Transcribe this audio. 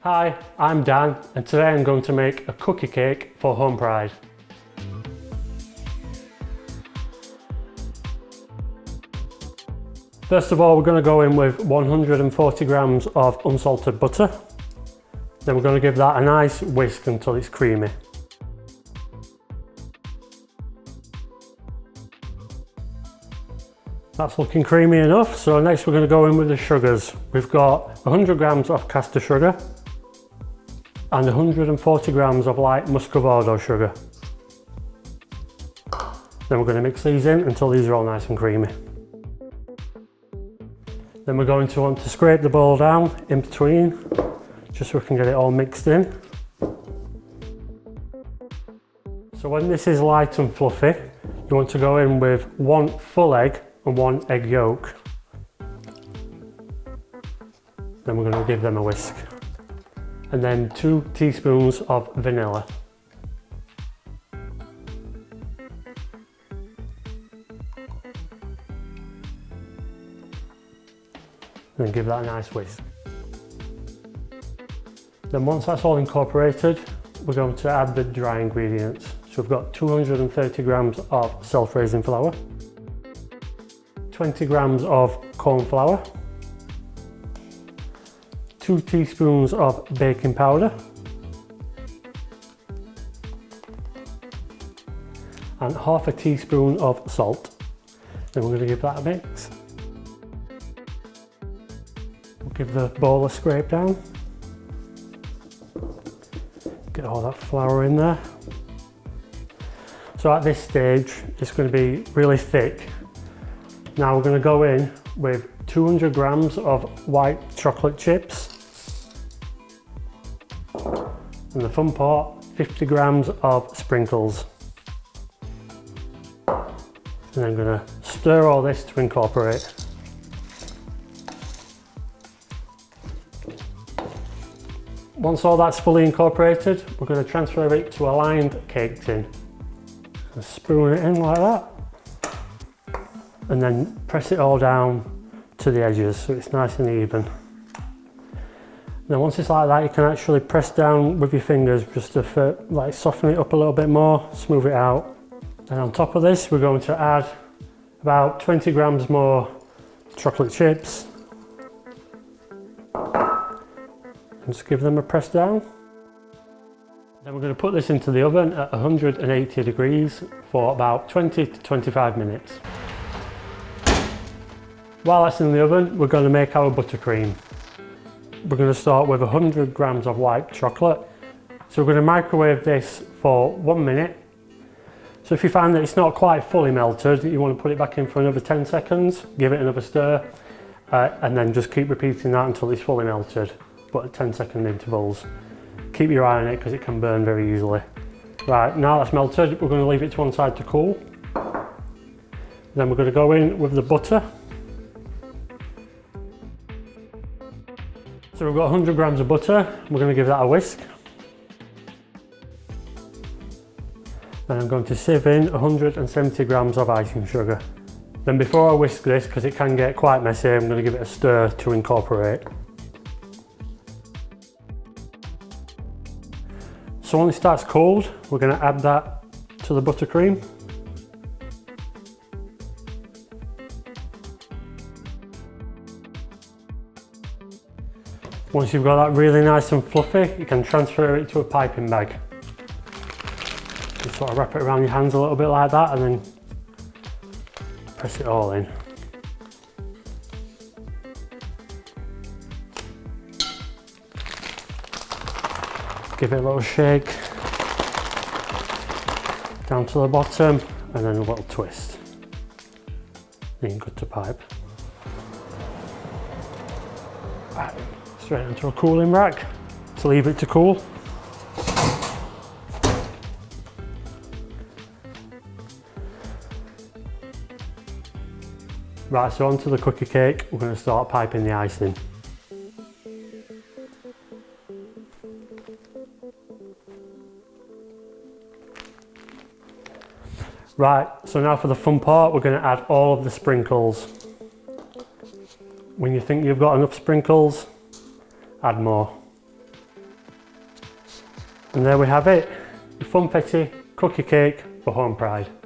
Hi, I'm Dan and today I'm going to make a cookie cake for Homepride. First of all, we're going to go in with 140 grams of unsalted butter. Then we're going to give that a nice whisk until it's creamy. That's looking creamy enough, so next we're going to go in with the sugars. We've got 100 grams of caster sugar and 140 grams of light muscovado sugar. Then we're going to mix these in until these are all nice and creamy. Then we're going to want to scrape the bowl down in between, just so we can get it all mixed in. So when this is light and fluffy, you want to go in with 1 full egg and 1 egg yolk. Then we're going to give them a whisk. And then 2 teaspoons of vanilla. Then give that a nice whisk. Then once that's all incorporated, we're going to add the dry ingredients. So we've got 230 grams of self-raising flour, 20 grams of corn flour, 2 teaspoons of baking powder, and half a teaspoon of salt. Then we're going to give that a mix. We'll give the bowl a scrape down. Get all that flour in there. So at this stage, it's going to be really thick. Now we're going to go in with 200 grams of white chocolate chips. And the fun part, 50 grams of sprinkles. And I'm going to stir all this to incorporate. Once all that's fully incorporated, we're going to transfer it to a lined cake tin. And spoon it in like that. And then press it all down to the edges so it's nice and even. Now once it's like that, you can actually press down with your fingers just to like soften it up a little bit more, smooth it out. And on top of this, we're going to add about 20 grams more chocolate chips. And just give them a press down. Then we're going to put this into the oven at 180 degrees for about 20 to 25 minutes. While that's in the oven, we're going to make our buttercream. We're going to start with 100 grams of white chocolate. So we're going to microwave this for 1 minute. So if you find that it's not quite fully melted, you want to put it back in for another 10 seconds, give it another stir, and then just keep repeating that until it's fully melted, but at 10-second intervals. Keep your eye on it because it can burn very easily. Right, now that's melted, we're going to leave it to one side to cool. Then we're going to go in with the butter. So we've got 100 grams of butter, we're going to give that a whisk. Then I'm going to sieve in 170 grams of icing sugar. Then before I whisk this, because it can get quite messy, I'm going to give it a stir to incorporate. So when it starts cold, we're going to add that to the buttercream. Once you've got that really nice and fluffy, you can transfer it to a piping bag. Just sort of wrap it around your hands a little bit like that and then press it all in. Give it a little shake down to the bottom and then a little twist. Then good to pipe. Right, straight into a cooling rack to leave it to cool. Right, so onto the cookie cake, we're going to start piping the icing. Right, so now for the fun part, we're going to add all of the sprinkles. When you think you've got enough sprinkles, add more. And there we have it, the Funfetti cookie cake for Homepride.